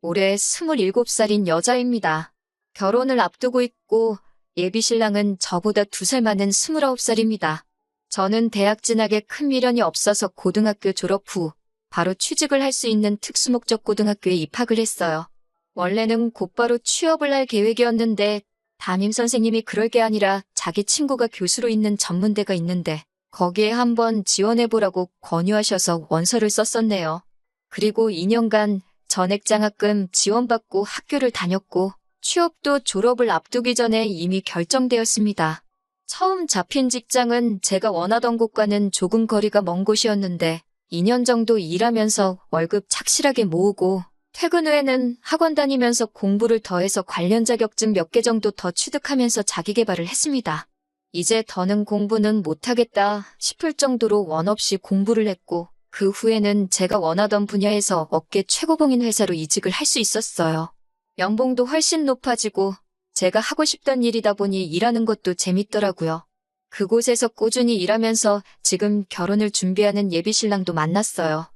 올해 27살인 여자입니다. 결혼을 앞두고 있고 예비신랑은 저보다 2살 많은 29살입니다. 저는 대학 진학에 큰 미련이 없어서 고등학교 졸업 후 바로 취직을 할 수 있는 특수목적 고등학교에 입학을 했어요. 원래는 곧바로 취업을 할 계획이었는데 담임 선생님이 그럴 게 아니라 자기 친구가 교수로 있는 전문대가 있는데 거기에 한번 지원해보라고 권유하셔서 원서를 썼었네요. 그리고 2년간 전액장학금 지원받고 학교를 다녔고 취업도 졸업을 앞두기 전에 이미 결정되었습니다. 처음 잡힌 직장은 제가 원하던 곳과는 조금 거리가 먼 곳이었는데 2년 정도 일하면서 월급 착실하게 모으고 퇴근 후에는 학원 다니면서 공부를 더해서 관련 자격증 몇 개 정도 더 취득하면서 자기계발을 했습니다. 이제 더는 공부는 못하겠다 싶을 정도로 원 없이 공부를 했고 그 후에는 제가 원하던 분야에서 업계 최고봉인 회사로 이직을 할 수 있었어요. 연봉도 훨씬 높아지고 제가 하고 싶던 일이다 보니 일하는 것도 재밌더라고요. 그곳에서 꾸준히 일하면서 지금 결혼을 준비하는 예비신랑도 만났어요.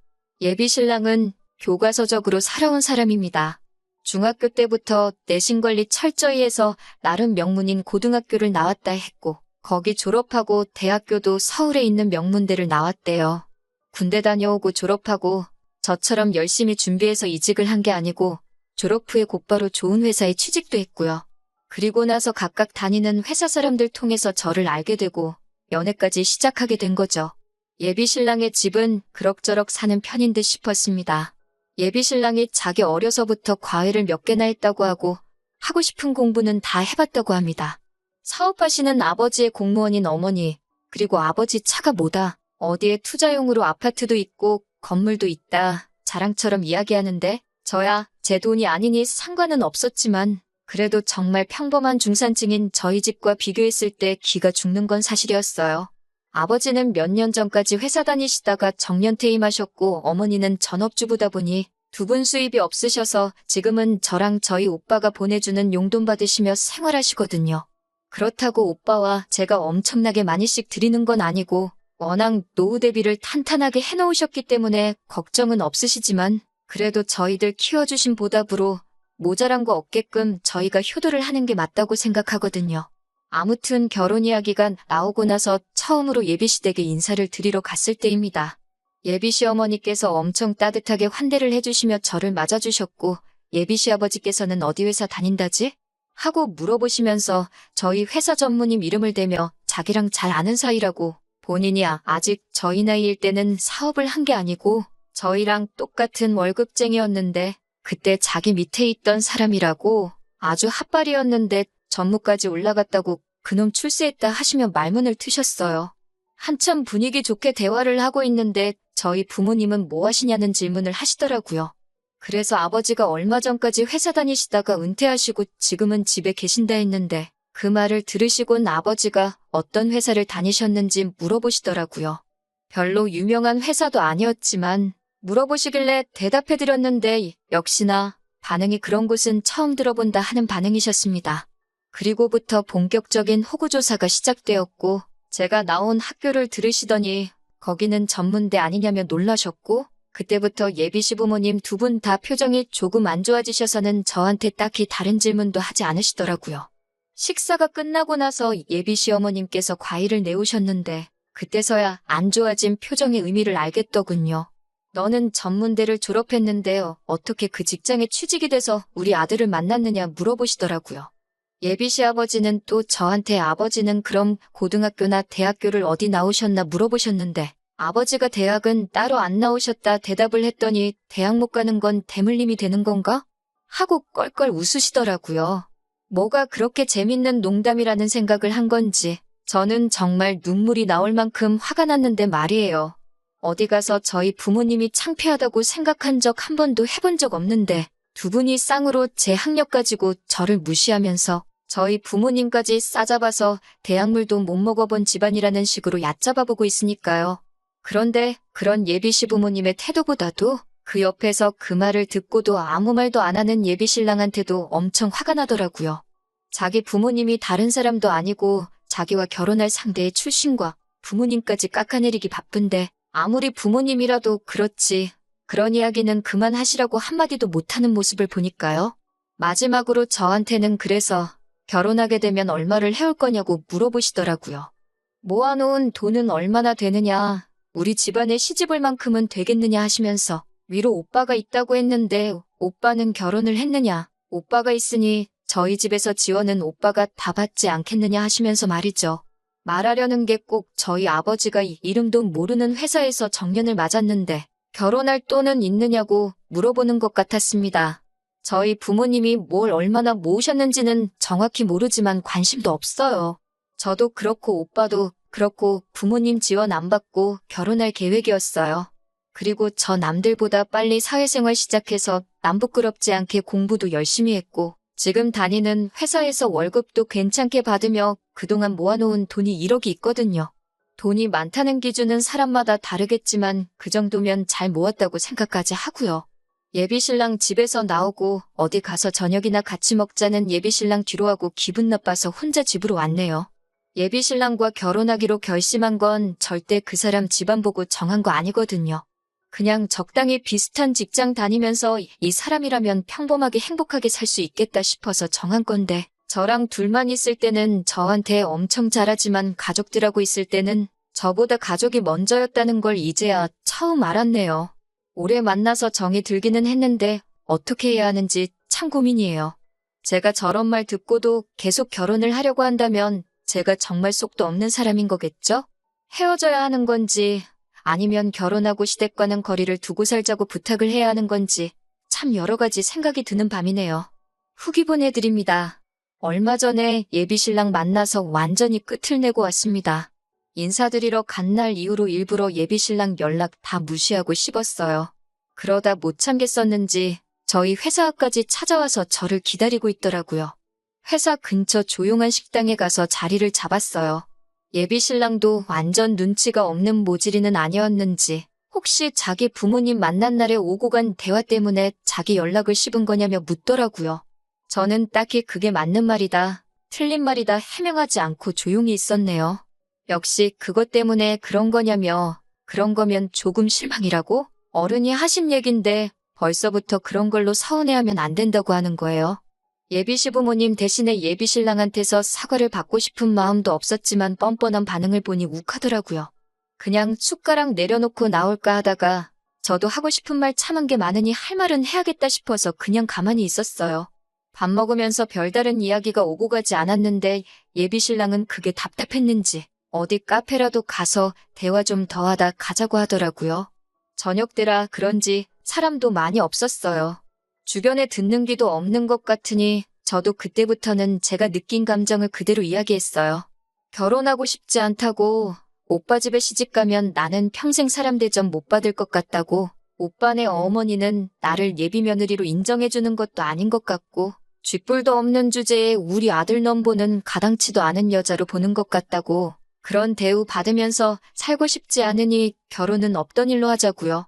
예비신랑은 교과서적으로 살아온 사람입니다. 중학교 때부터 내신관리 철저히 해서 나름 명문인 고등학교를 나왔다 했고 거기 졸업하고 대학교도 서울에 있는 명문대를 나왔대요. 군대 다녀오고 졸업하고 저처럼 열심히 준비해서 이직을 한 게 아니고 졸업 후에 곧바로 좋은 회사에 취직도 했고요. 그리고 나서 각각 다니는 회사 사람들 통해서 저를 알게 되고 연애까지 시작하게 된 거죠. 예비신랑의 집은 그럭저럭 사는 편인 듯 싶었습니다. 예비신랑이 자기 어려서부터 과외를 몇 개나 했다고 하고 하고 싶은 공부는 다 해봤다고 합니다. 사업하시는 아버지의 공무원인 어머니, 그리고 아버지 차가 뭐다, 어디에 투자용으로 아파트도 있고 건물도 있다 자랑처럼 이야기하는데 저야 제 돈이 아니니 상관은 없었지만 그래도 정말 평범한 중산층인 저희 집과 비교했을 때 기가 죽는 건 사실이었어요. 아버지는 몇 년 전까지 회사 다니시다가 정년퇴임하셨고 어머니는 전업주부다 보니 두 분 수입이 없으셔서 지금은 저랑 저희 오빠가 보내주는 용돈 받으시며 생활하시거든요. 그렇다고 오빠와 제가 엄청나게 많이씩 드리는 건 아니고 워낙 노후 대비를 탄탄하게 해놓으셨기 때문에 걱정은 없으시지만 그래도 저희들 키워주신 보답으로 모자란 거 없게끔 저희가 효도를 하는 게 맞다고 생각하거든요. 아무튼 결혼 이야기가 나오고 나서 처음으로 예비시댁에 인사를 드리러 갔을 때입니다. 예비시어머니께서 엄청 따뜻하게 환대를 해주시며 저를 맞아주셨고 예비시아버지께서는 어디 회사 다닌다지? 하고 물어보시면서 저희 회사 전무님 이름을 대며 자기랑 잘 아는 사이라고 본인이 아직 저희 나이일 때는 사업을 한 게 아니고 저희랑 똑같은 월급쟁이였는데 그때 자기 밑에 있던 사람이라고 아주 핫발이었는데 전무까지 올라갔다고 그놈 출세했다 하시며 말문을 트셨어요. 한참 분위기 좋게 대화를 하고 있는데 저희 부모님은 뭐 하시냐는 질문을 하시더라고요. 그래서 아버지가 얼마 전까지 회사 다니시다가 은퇴하시고 지금은 집에 계신다 했는데 그 말을 들으시곤 아버지가 어떤 회사를 다니셨는지 물어보시더라고요. 별로 유명한 회사도 아니었지만 물어보시길래 대답해드렸는데 역시나 반응이 그런 곳은 처음 들어본다 하는 반응이셨습니다. 그리고부터 본격적인 호구조사가 시작되었고 제가 나온 학교를 들으시더니 거기는 전문대 아니냐며 놀라셨고 그때부터 예비시부모님 두 분 다 표정이 조금 안 좋아지셔서는 저한테 딱히 다른 질문도 하지 않으시더라고요. 식사가 끝나고 나서 예비시어머님께서 과일을 내오셨는데 그때서야 안 좋아진 표정의 의미를 알겠더군요. 너는 전문대를 졸업했는데 어떻게 그 직장에 취직이 돼서 우리 아들을 만났느냐 물어보시더라고요. 예비시아버지는 또 저한테 아버지는 그럼 고등학교나 대학교를 어디 나오셨나 물어보셨는데 아버지가 대학은 따로 안 나오셨다 대답을 했더니 대학 못 가는 건 대물림이 되는 건가? 하고 껄껄 웃으시더라고요. 뭐가 그렇게 재밌는 농담이라는 생각을 한 건지 저는 정말 눈물이 나올 만큼 화가 났는데 말이에요. 어디 가서 저희 부모님이 창피하다고 생각한 적 한 번도 해본 적 없는데 두 분이 쌍으로 제 학력 가지고 저를 무시하면서 저희 부모님까지 싸잡아서 대학물도 못 먹어본 집안이라는 식으로 얕잡아보고 있으니까요. 그런데 그런 예비시 부모님의 태도보다도 그 옆에서 그 말을 듣고도 아무 말도 안 하는 예비신랑한테도 엄청 화가 나더라고요. 자기 부모님이 다른 사람도 아니고 자기와 결혼할 상대의 출신과 부모님까지 깎아내리기 바쁜데 아무리 부모님이라도 그렇지 그런 이야기는 그만하시라고 한마디도 못하는 모습을 보니까요. 마지막으로 저한테는 그래서 결혼하게 되면 얼마를 해올 거냐고 물어보시더라고요. 모아놓은 돈은 얼마나 되느냐, 우리 집안에 시집올 만큼은 되겠느냐 하시면서 위로 오빠가 있다고 했는데 오빠는 결혼을 했느냐, 오빠가 있으니 저희 집에서 지원은 오빠가 다 받지 않겠느냐 하시면서 말이죠. 말하려는 게 꼭 저희 아버지가 이름도 모르는 회사에서 정년을 맞았는데 결혼할 돈은 있느냐고 물어보는 것 같았습니다. 저희 부모님이 뭘 얼마나 모으셨는지는 정확히 모르지만 관심도 없어요. 저도 그렇고 오빠도 그렇고 부모님 지원 안 받고 결혼할 계획이었어요. 그리고 저 남들보다 빨리 사회생활 시작해서 남 부끄럽지 않게 공부도 열심히 했고 지금 다니는 회사에서 월급도 괜찮게 받으며 그동안 모아놓은 돈이 1억이 있거든요. 돈이 많다는 기준은 사람마다 다르겠지만 그 정도면 잘 모았다고 생각까지 하고요. 예비신랑 집에서 나오고 어디 가서 저녁이나 같이 먹자는 예비신랑 뒤로 하고 기분 나빠서 혼자 집으로 왔네요. 예비신랑과 결혼하기로 결심한 건 절대 그 사람 집안 보고 정한 거 아니거든요. 그냥 적당히 비슷한 직장 다니면서 이 사람이라면 평범하게 행복하게 살 수 있겠다 싶어서 정한 건데 저랑 둘만 있을 때는 저한테 엄청 잘하지만 가족들하고 있을 때는 저보다 가족이 먼저였다는 걸 이제야 처음 알았네요. 오래 만나서 정이 들기는 했는데 어떻게 해야 하는지 참 고민이에요. 제가 저런 말 듣고도 계속 결혼을 하려고 한다면 제가 정말 속도 없는 사람인 거겠죠? 헤어져야 하는 건지 아니면 결혼하고 시댁과는 거리를 두고 살자고 부탁을 해야 하는 건지 참 여러 가지 생각이 드는 밤이네요. 후기 보내드립니다. 얼마 전에 예비신랑 만나서 완전히 끝을 내고 왔습니다. 인사드리러 간 날 이후로 일부러 예비신랑 연락 다 무시하고 씹었어요. 그러다 못 참겠었는지 저희 회사 앞까지 찾아와서 저를 기다리고 있더라고요. 회사 근처 조용한 식당에 가서 자리를 잡았어요. 예비신랑도 완전 눈치가 없는 모질이는 아니었는지 혹시 자기 부모님 만난 날에 오고 간 대화 때문에 자기 연락을 씹은 거냐며 묻더라고요. 저는 딱히 그게 맞는 말이다, 틀린 말이다 해명하지 않고 조용히 있었네요. 역시 그것 때문에 그런 거냐며 그런 거면 조금 실망이라고? 어른이 하신 얘긴데 벌써부터 그런 걸로 서운해하면 안 된다고 하는 거예요. 예비시부모님 대신에 예비신랑한테서 사과를 받고 싶은 마음도 없었지만 뻔뻔한 반응을 보니 욱하더라고요. 그냥 숟가락 내려놓고 나올까 하다가 저도 하고 싶은 말 참은 게 많으니 할 말은 해야겠다 싶어서 그냥 가만히 있었어요. 밥 먹으면서 별다른 이야기가 오고 가지 않았는데 예비신랑은 그게 답답했는지 어디 카페라도 가서 대화 좀 더 하다 가자고 하더라고요. 저녁 때라 그런지 사람도 많이 없었어요. 주변에 듣는 귀도 없는 것 같으니 저도 그때부터는 제가 느낀 감정을 그대로 이야기했어요. 결혼하고 싶지 않다고, 오빠 집에 시집가면 나는 평생 사람 대접 못 받을 것 같다고, 오빠네 어머니는 나를 예비며느리로 인정해주는 것도 아닌 것 같고, 쥐뿔도 없는 주제에 우리 아들 넘보는 가당치도 않은 여자로 보는 것 같다고, 그런 대우 받으면서 살고 싶지 않으니 결혼은 없던 일로 하자고요.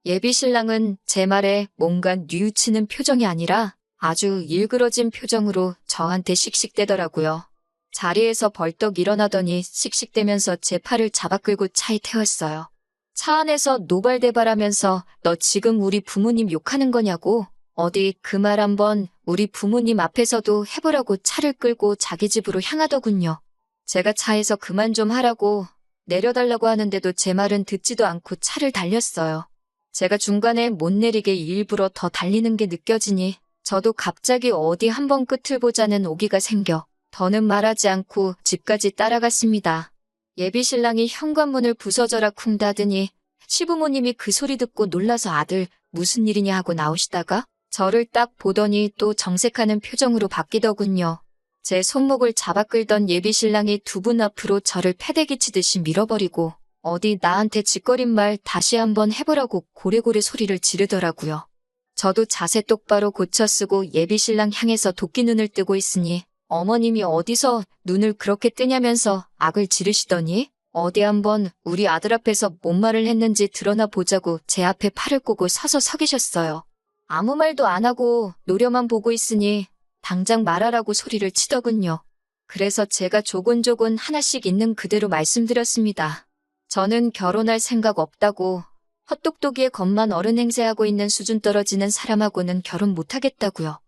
예비신랑은 제 말에 뭔가 뉘우치는 표정이 아니라 아주 일그러진 표정으로 저한테 씩씩대더라고요. 자리에서 벌떡 일어나더니 씩씩대면서 제 팔을 잡아 끌고 차에 태웠어요. 차 안에서 노발대발하면서 너 지금 우리 부모님 욕하는 거냐고? 어디 그 말 한번 우리 부모님 앞에서도 해보라고 차를 끌고 자기 집으로 향하더군요. 제가 차에서 그만 좀 하라고 내려달라고 하는데도 제 말은 듣지도 않고 차를 달렸어요. 제가 중간에 못 내리게 일부러 더 달리는 게 느껴지니 저도 갑자기 어디 한번 끝을 보자는 오기가 생겨 더는 말하지 않고 집까지 따라갔습니다. 예비신랑이 현관문을 부서져라 쿵 닫으니 시부모님이 그 소리 듣고 놀라서 아들 무슨 일이냐 하고 나오시다가 저를 딱 보더니 또 정색하는 표정으로 바뀌더군요. 제 손목을 잡아 끌던 예비신랑이 두 분 앞으로 저를 패대기 치듯이 밀어버리고 어디 나한테 짓거린 말 다시 한번 해보라고 고래고래 소리를 지르더라고요. 저도 자세 똑바로 고쳐 쓰고 예비신랑 향해서 도끼 눈을 뜨고 있으니 어머님이 어디서 눈을 그렇게 뜨냐면서 악을 지르시더니 어디 한번 우리 아들 앞에서 뭔 말을 했는지 드러나 보자고 제 앞에 팔을 꼬고 서서 서 계셨어요. 아무 말도 안 하고 노려만 보고 있으니 당장 말하라고 소리를 치더군요. 그래서 제가 조곤조곤 하나씩 있는 그대로 말씀드렸습니다. 저는 결혼할 생각 없다고, 헛똑똑이의 겉만 어른 행세하고 있는 수준 떨어지는 사람하고는 결혼 못하겠다고요.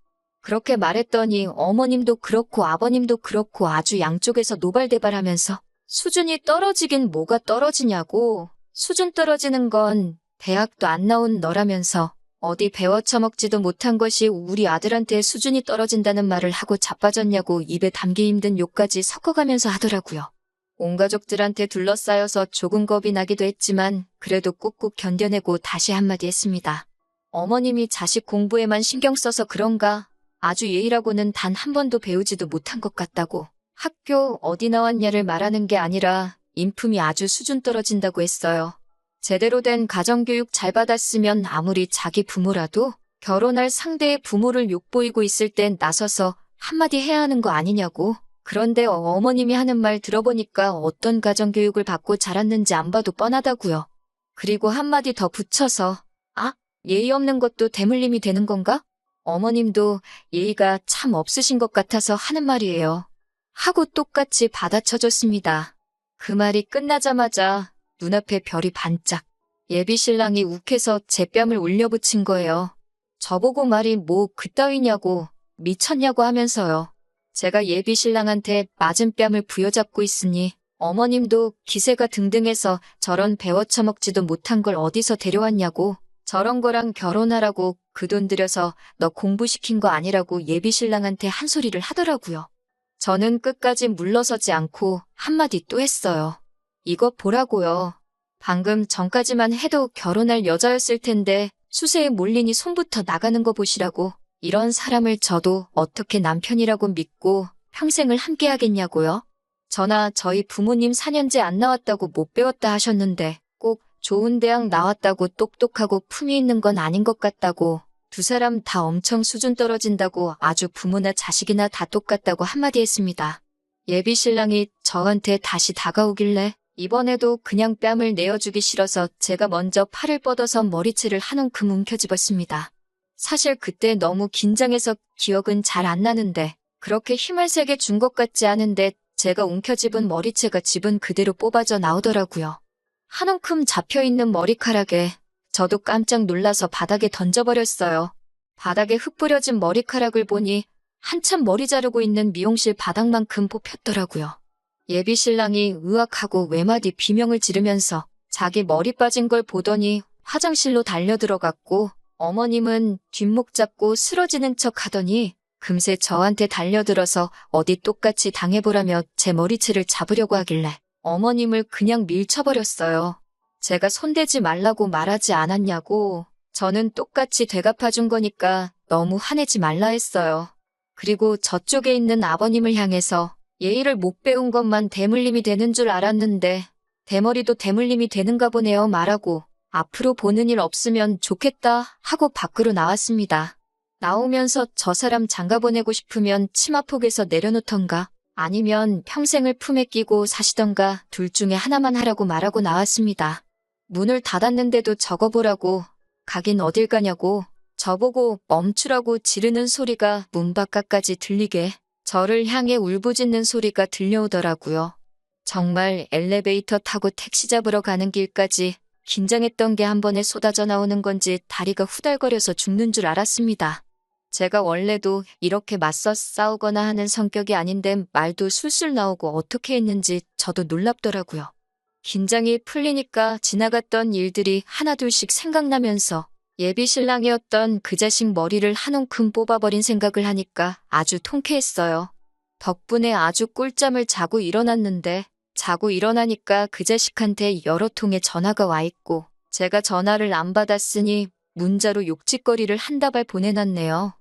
그렇게 말했더니 어머님도 그렇고 아버님도 그렇고 아주 양쪽에서 노발대발하면서 수준이 떨어지긴 뭐가 떨어지냐고. 수준 떨어지는 건 대학도 안 나온 너라면서 어디 배워 처먹지도 못한 것이 우리 아들한테 수준이 떨어진다는 말을 하고 자빠졌냐고 입에 담기 힘든 욕까지 섞어가면서 하더라고요. 온 가족들한테 둘러싸여서 조금 겁이 나기도 했지만 그래도 꾹꾹 견뎌내고 다시 한마디 했습니다. 어머님이 자식 공부에만 신경 써서 그런가 아주 예의라고는 단 한 번도 배우지도 못한 것 같다고. 학교 어디 나왔냐를 말하는 게 아니라 인품이 아주 수준 떨어진다고 했어요. 제대로 된 가정교육 잘 받았으면 아무리 자기 부모라도 결혼할 상대의 부모를 욕보이고 있을 땐 나서서 한마디 해야 하는 거 아니냐고. 그런데 어머님이 하는 말 들어보니까 어떤 가정교육을 받고 자랐는지 안 봐도 뻔하다고요. 그리고 한마디 더 붙여서 아, 예의 없는 것도 대물림이 되는 건가? 어머님도 예의가 참 없으신 것 같아서 하는 말이에요. 하고 똑같이 받아쳐줬습니다. 그 말이 끝나자마자 눈앞에 별이 반짝. 예비 신랑이 욱해서 제 뺨을 올려붙인 거예요. 저보고 말이 뭐 그따위냐고 미쳤냐고 하면서요. 제가 예비 신랑한테 맞은 뺨을 부여잡고 있으니 어머님도 기세가 등등해서 저런 배워처먹지도 못한 걸 어디서 데려왔냐고 저런 거랑 결혼하라고 그 돈 들여서 너 공부시킨 거 아니라고 예비 신랑한테 한 소리를 하더라고요. 저는 끝까지 물러서지 않고 한마디 또 했어요. 이거 보라고요. 방금 전까지만 해도 결혼할 여자였을 텐데 수세에 몰리니 손부터 나가는 거 보시라고. 이런 사람을 저도 어떻게 남편이라고 믿고 평생을 함께 하겠냐고요. 저나 저희 부모님 4년제 안 나왔다고 못 배웠다 하셨는데 꼭 좋은 대학 나왔다고 똑똑하고 품위 있는 건 아닌 것 같다고 두 사람 다 엄청 수준 떨어진다고 아주 부모나 자식이나 다 똑같다고 한마디 했습니다. 예비 신랑이 저한테 다시 다가오길래 이번에도 그냥 뺨을 내어주기 싫어서 제가 먼저 팔을 뻗어서 머리채를 한 움큼 움켜쥐었습니다. 사실 그때 너무 긴장해서 기억은 잘 안 나는데 그렇게 힘을 세게 준 것 같지 않은데 제가 움켜쥐은 머리채가 집은 그대로 뽑아져 나오더라고요. 한 움큼 잡혀있는 머리카락에 저도 깜짝 놀라서 바닥에 던져버렸어요. 바닥에 흙 뿌려진 머리카락을 보니 한참 머리 자르고 있는 미용실 바닥만큼 뽑혔더라고요. 예비 신랑이 으악하고 외마디 비명을 지르면서 자기 머리 빠진 걸 보더니 화장실로 달려들어갔고 어머님은 뒷목 잡고 쓰러지는 척 하더니 금세 저한테 달려들어서 어디 똑같이 당해보라며 제 머리채를 잡으려고 하길래 어머님을 그냥 밀쳐버렸어요. 제가 손대지 말라고 말하지 않았냐고. 저는 똑같이 되갚아준 거니까 너무 화내지 말라 했어요. 그리고 저쪽에 있는 아버님을 향해서 예의를 못 배운 것만 대물림이 되는 줄 알았는데 대머리도 대물림이 되는가 보네요 말하고 앞으로 보는 일 없으면 좋겠다 하고 밖으로 나왔습니다. 나오면서 저 사람 장가보내고 싶으면 치마폭에서 내려놓던가 아니면 평생을 품에 끼고 사시던가 둘 중에 하나만 하라고 말하고 나왔습니다. 문을 닫았는데도 적어보라고 가긴 어딜 가냐고 저보고 멈추라고 지르는 소리가 문 바깥까지 들리게 저를 향해 울부짖는 소리가 들려오더라고요. 정말 엘리베이터 타고 택시 잡으러 가는 길까지 긴장했던 게 한 번에 쏟아져 나오는 건지 다리가 후달거려서 죽는 줄 알았습니다. 제가 원래도 이렇게 맞서 싸우거나 하는 성격이 아닌데 말도 술술 나오고 어떻게 했는지 저도 놀랍더라고요. 긴장이 풀리니까 지나갔던 일들이 하나둘씩 생각나면서 예비 신랑이었던 그 자식 머리를 한 움큼 뽑아버린 생각을 하니까 아주 통쾌했어요. 덕분에 아주 꿀잠을 자고 일어났는데 자고 일어나니까 그 자식한테 여러 통의 전화가 와 있고 제가 전화를 안 받았으니 문자로 욕짓거리를 한 다발 보내놨네요.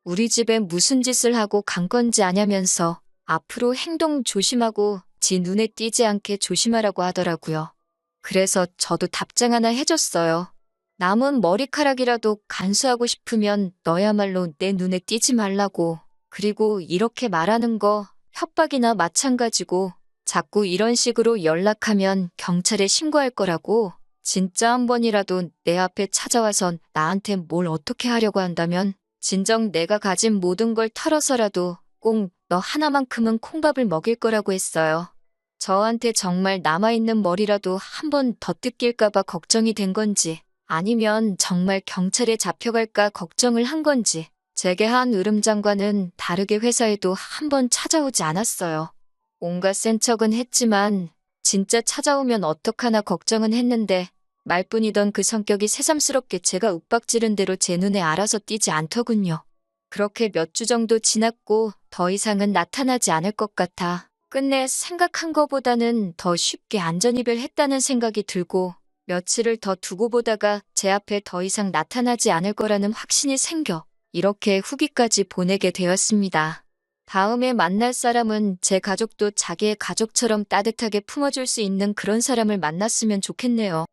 우리 집에 무슨 짓을 하고 간 건지 아냐면서 앞으로 행동 조심하고 지 눈에 띄지 않게 조심하라고 하더라고요. 그래서 저도 답장 하나 해줬어요. 남은 머리카락이라도 간수하고 싶으면 너야말로 내 눈에 띄지 말라고. 그리고 이렇게 말하는 거 협박이나 마찬가지고 자꾸 이런 식으로 연락하면 경찰에 신고할 거라고. 진짜 한 번이라도 내 앞에 찾아와서 나한테 뭘 어떻게 하려고 한다면 진정 내가 가진 모든 걸 털어서라도 꼭 너 하나만큼은 콩밥을 먹일 거라고 했어요. 저한테 정말 남아있는 머리라도 한 번 더 뜯길까 봐 걱정이 된 건지 아니면 정말 경찰에 잡혀갈까 걱정을 한 건지 재계한 으름 장관은 다르게 회사에도 한 번 찾아오지 않았어요. 온갖 센 척은 했지만 진짜 찾아오면 어떡하나 걱정은 했는데 말뿐이던 그 성격이 새삼스럽게 제가 윽박지른 대로 제 눈에 알아서 띄지 않더군요. 그렇게 몇 주 정도 지났고 더 이상은 나타나지 않을 것 같아 끝내 생각한 것보다는 더 쉽게 안전이별했다는 생각이 들고 며칠을 더 두고 보다가 제 앞에 더 이상 나타나지 않을 거라는 확신이 생겨 이렇게 후기까지 보내게 되었습니다. 다음에 만날 사람은 제 가족도 자기의 가족처럼 따뜻하게 품어줄 수 있는 그런 사람을 만났으면 좋겠네요.